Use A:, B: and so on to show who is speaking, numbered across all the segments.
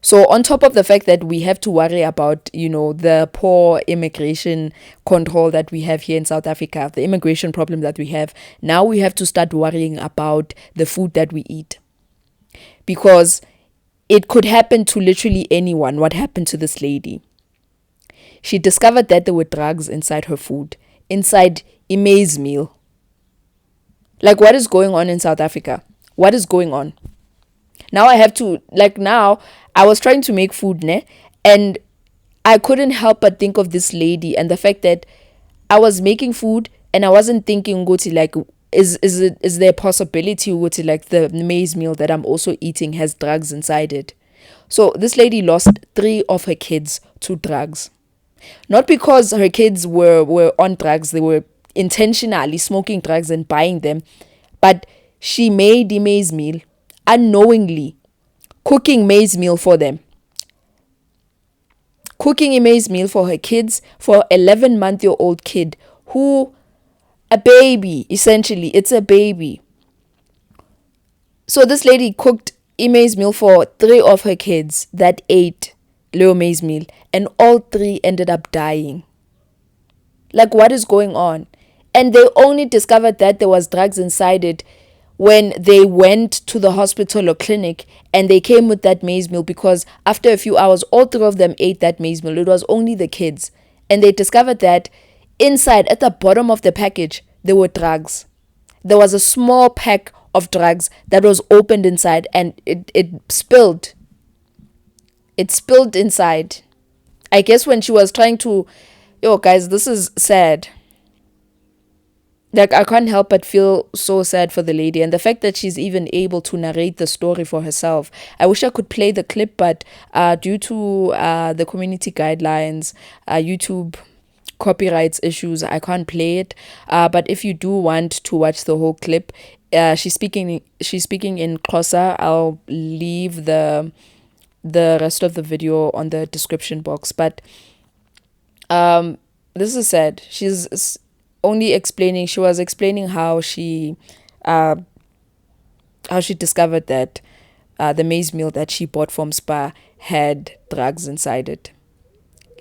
A: So on top of the fact that we have to worry about, the poor immigration control that we have here in South Africa, the immigration problem that we have, now we have to start worrying about the food that we eat. Because it could happen to literally anyone. What happened to this lady? She discovered that there were drugs inside her food, inside a maize meal. Like, what is going on in South Africa? What is going on? Now I have to, now I was trying to make food, ne? And I couldn't help but think of this lady and the fact that I was making food and I wasn't thinking, is there a possibility, like the maize meal that I'm also eating has drugs inside it? So this lady lost 3 of her kids to drugs. Not because her kids were on drugs, they were intentionally smoking drugs and buying them, but she made the maize meal unknowingly, cooking maize meal for them. Cooking a maize meal for her kids, for 11-month-old kid who, a baby, essentially, it's a baby. So this lady cooked a maize meal for 3 of her kids that ate Leo maize meal, and all 3 ended up dying. Like, what is going on? And they only discovered that there was drugs inside it when they went to the hospital or clinic and they came with that maize meal, because after a few hours, all 3 of them ate that maize meal. It was only the kids. And they discovered that inside, at the bottom of the package, there were drugs. There was a small pack of drugs that was opened inside, and it spilled. It spilled inside. I guess when she was trying to, guys, this is sad. Like, I can't help but feel so sad for the lady, and the fact that she's even able to narrate the story for herself. I wish I could play the clip, but due to the community guidelines, YouTube copyrights issues, I can't play it. But if you do want to watch the whole clip, she's speaking in Xhosa. I'll leave the rest of the video on the description box. But this is sad. She was explaining how she discovered that the maize meal that she bought from Spar had drugs inside it.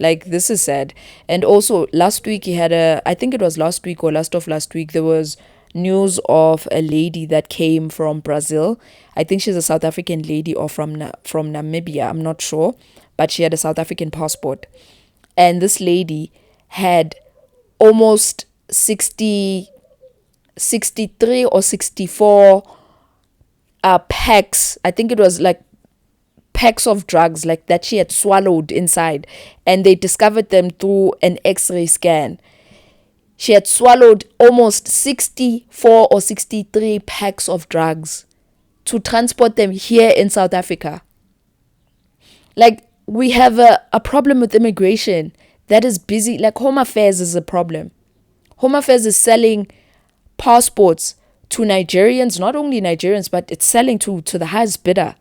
A: Like, this is sad. And also last week I think it was last week or last of last week, there was news of a lady that came from Brazil. I think she's a South African lady, or from Namibia, I'm not sure, but she had a South African passport. And this lady had almost 63 or 64 packs. I think it was like packs of drugs like that she had swallowed inside, and they discovered them through an X-ray scan. She had swallowed almost 64 or 63 packs of drugs to transport them here in South Africa. Like, we have a problem with immigration that is busy. Like, Home Affairs is a problem. Home Affairs is selling passports to Nigerians, not only Nigerians, but it's selling to the highest bidder.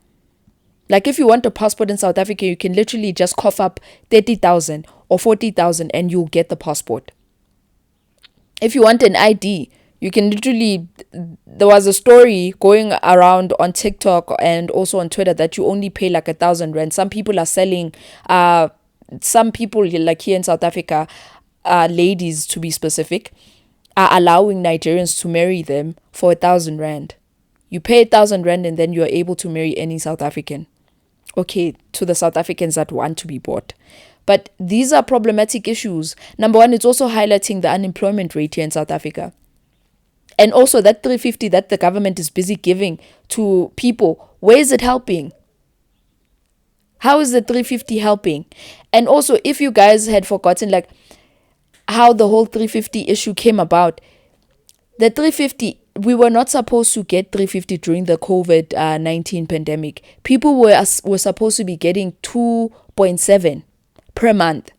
A: Like, if you want a passport in South Africa, you can literally just cough up 30,000 or 40,000 and you'll get the passport. If you want an ID, you can literally, there was a story going around on TikTok and also on Twitter that you only pay like 1,000 rand. Some people are selling, some people like here in South Africa, ladies to be specific, are allowing Nigerians to marry them for 1,000 rand. You pay 1,000 rand and then you are able to marry any South African. Okay, to the South Africans that want to be bought. But these are problematic issues. Number one, it's also highlighting the unemployment rate here in South Africa. And also that 350 that the government is busy giving to people, where is it helping? How is the 350 helping? And also, if you guys had forgotten like how the whole 350 issue came about, the 350, we were not supposed to get 350 during the COVID-19 pandemic. People were supposed to be getting 2.7 per month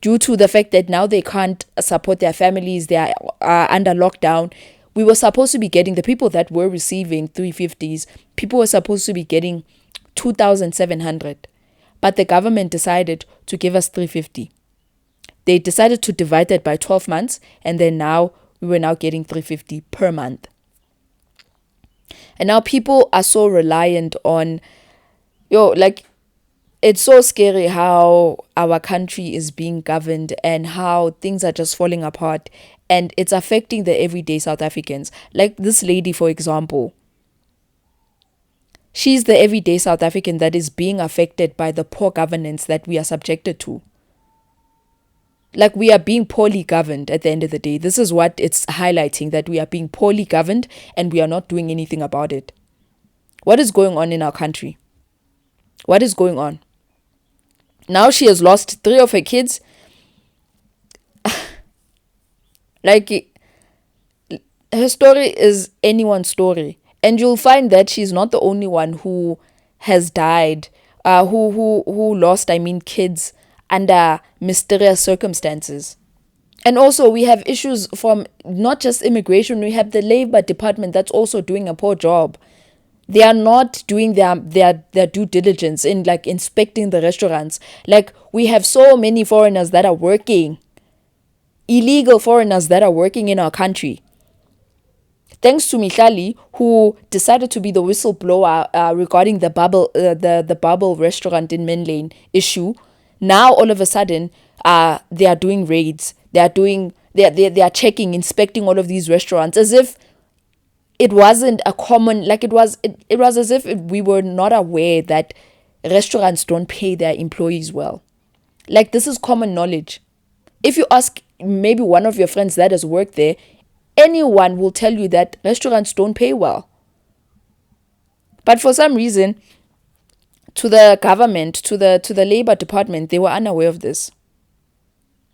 A: due to the fact that now they can't support their families. They are under lockdown. We were supposed to be getting, the people that were receiving 350s, people were supposed to be getting 2,700. But the government decided to give us 350. They decided to divide that by 12 months, and then now we were now getting 350 per month. And now people are so reliant on, like, it's so scary how our country is being governed and how things are just falling apart, and it's affecting the everyday South Africans. Like this lady, for example, she's the everyday South African that is being affected by the poor governance that we are subjected to. Like we are being poorly governed at the end of the day. This is what it's highlighting, that we are being poorly governed and we are not doing anything about it. What is going on in our country? What is going on? Now she has lost 3 of her kids. Like, her story is anyone's story. And you'll find that she's not the only one who has died, who lost, kids under mysterious circumstances. And also, we have issues from not just immigration, we have the Labor Department that's also doing a poor job. They are not doing their due diligence in like inspecting the restaurants. Like, we have so many foreigners that are working, illegal foreigners that are working in our country. Thanks to Mihlali, who decided to be the whistleblower regarding the bubble restaurant in Main Lane issue. Now all of a sudden, they are doing raids. They are checking, inspecting all of these restaurants as if it wasn't a common, like it was as if we were not aware that restaurants don't pay their employees well. Like, this is common knowledge. If you ask maybe one of your friends that has worked there, anyone will tell you that restaurants don't pay well. But for some reason, to the government, to the Labor Department, they were unaware of this.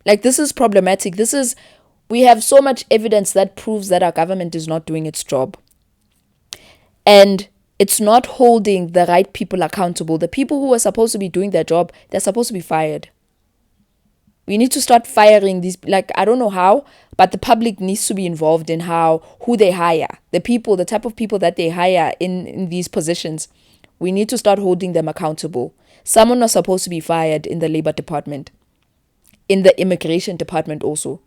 A: Like, this is problematic. We have so much evidence that proves that our government is not doing its job. And it's not holding the right people accountable. The people who are supposed to be doing their job, they're supposed to be fired. We need to start firing these, like, I don't know how, but the public needs to be involved in who they hire. The type of people that they hire in these positions. We need to start holding them accountable. Someone was supposed to be fired in the Labor Department, in the Immigration Department also.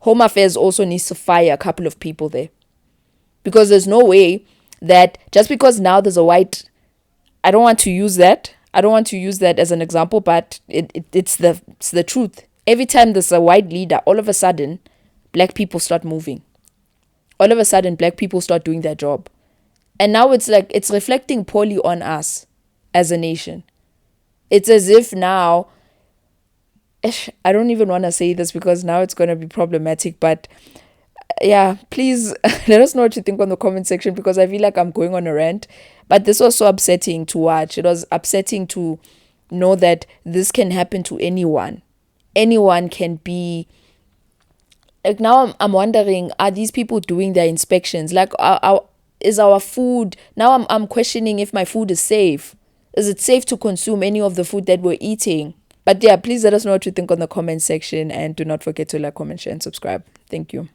A: Home Affairs also needs to fire a couple of people there. Because there's no way that just because now there's a white, I don't want to use that as an example, but it's the truth. Every time there's a white leader, all of a sudden, black people start moving. All of a sudden, black people start doing their job. And now it's like, it's reflecting poorly on us as a nation. It's as if now, I don't even want to say this because now it's going to be problematic, but yeah, please let us know what you think on the comment section, because I feel like I'm going on a rant. But this was so upsetting to watch. It was upsetting to know that this can happen to anyone. Anyone can be, like, now I'm wondering, are these people doing their inspections? Like, is our food, now I'm questioning if my food is safe. Is it safe to consume any of the food that we're eating? But yeah, please let us know what you think on the comment section, and do not forget to like, comment, share, and subscribe. Thank you.